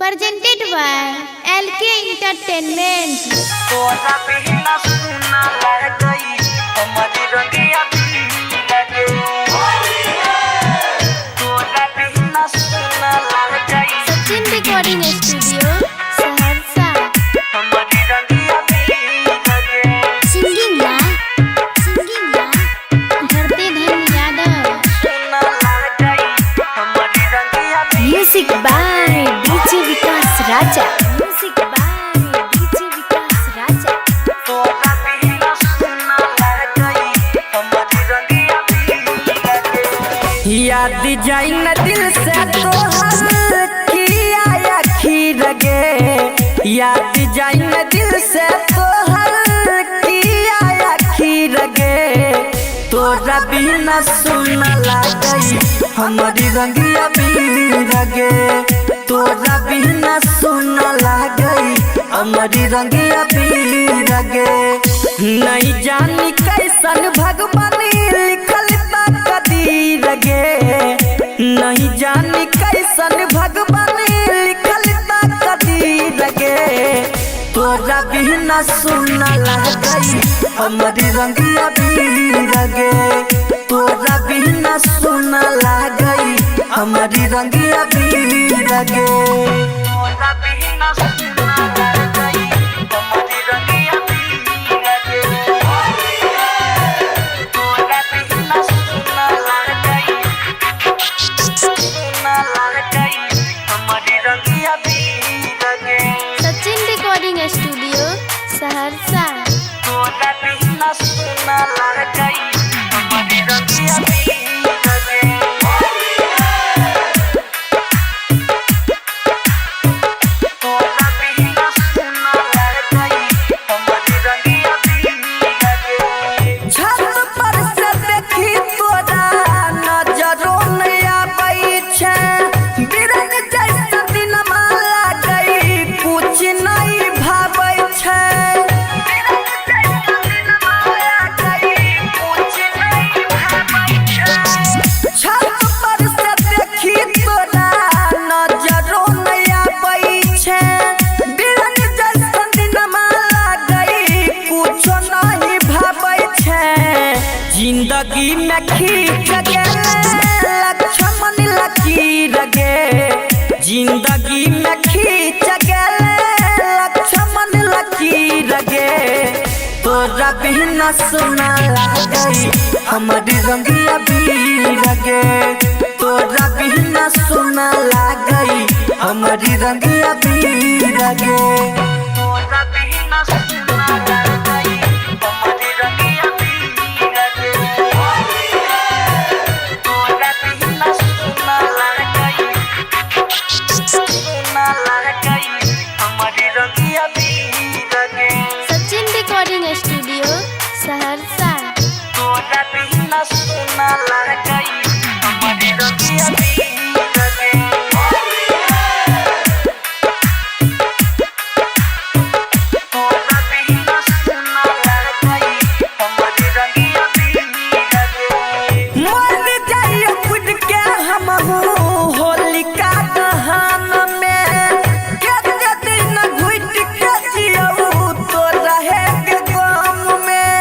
presented by LK Entertainment। तोरा बिना सुना लग गई हमारी रंगिया भी लगे तोरा बिना सुना लग गई सचिन रिकॉर्डिंग स्टूडियो सहरसा। हमारी रंगिया भी लगे सिंगिंग ला धरती धन यादव। सुना लग गई हमारी रंगिया भी music by DJ Vikas Raja. Music by DJ Vikas Raja. तोरा बिना सुना लग गई हमारी रंगिया भी लगे याद जाई न दिल से तोहर किया आखिर गे याद जाई न दिल से तोहर किया आखिर गे तोरा बिना सुना लगई हमारी रंगिया भी लगे तोरा बिना सुना लगई हमारी रंगिया भी लगे नहीं जानी कैसन भगवान लिखल तकदीर गे नहीं जानी कैसन भगवान लिखल तकदीर गे तोरा बिना सुना लगई हमारी रंगिया भी लगे तोरा बिना सुना लगई हमारी रंगिया भी लगे तोरा बिना सुना लगई हमारी रंगिया भी लगे तोरा बिना सुना लगई हमारी रंगिया भी लगे सचिन रिकॉर्डिंग स्टूडियो सहरसा। तोरा बिना सुना लगई हमारी रंगिया भी लगे तोरा बिना सुना लगई हमारी रंगिया भी लगे छत पर से देखी तोरा नजरों में आबै छै बिरन जैसा दिन माला गई कुछ नहीं भाबै छै बिरन जैसा दिन माला गई कुछ नहीं भाबै छै छत पर से देखी तोरा नजरों में आबै छै बिरन जैसा दिन माला गई कुछ नहीं भाबै छै जिंदगी में खींच गेले लक्ष्मण लकीर गे जिंदगी में खींच गेले लक्ष्मण लकीर गे तोरा बिना सुना लगई हमारी रंगिया भी लगे तोरा बिना सुना लगई हमारी रंगिया भी लगे तोरा बिना सुना लगई हमारी रंगिया भी लगे तोरा बिना सुना लगई हमारी रंगिया भी लगे सचिन रिकॉर्डिंग स्टूडियो सहरसा। तोरा बिना सुना लगई हमारी रंगिया भी लगे तोरा बिना सुना लगई हमारी रंगिया भी लगे मर जाइए खुद के हम होलिका दहन में केते दिन घुट के जियौ तो रहे के गम में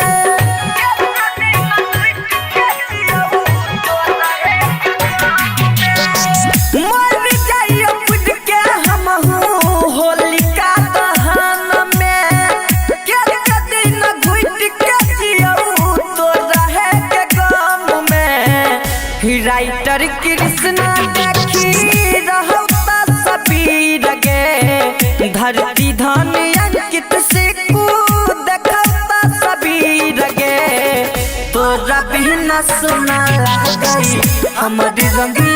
केते दिन घुट के जियौ तो रहे के गम में मर जाइए खुद के हम होलिका दहन में केते दिन घुट के जियौ तो रहे के गम में राइटर कृष्णा देखी रहता सबीर गे धरती धन अंकित से देखता सबीर गे तोरा बिना सुना लगई हमारी रंगिया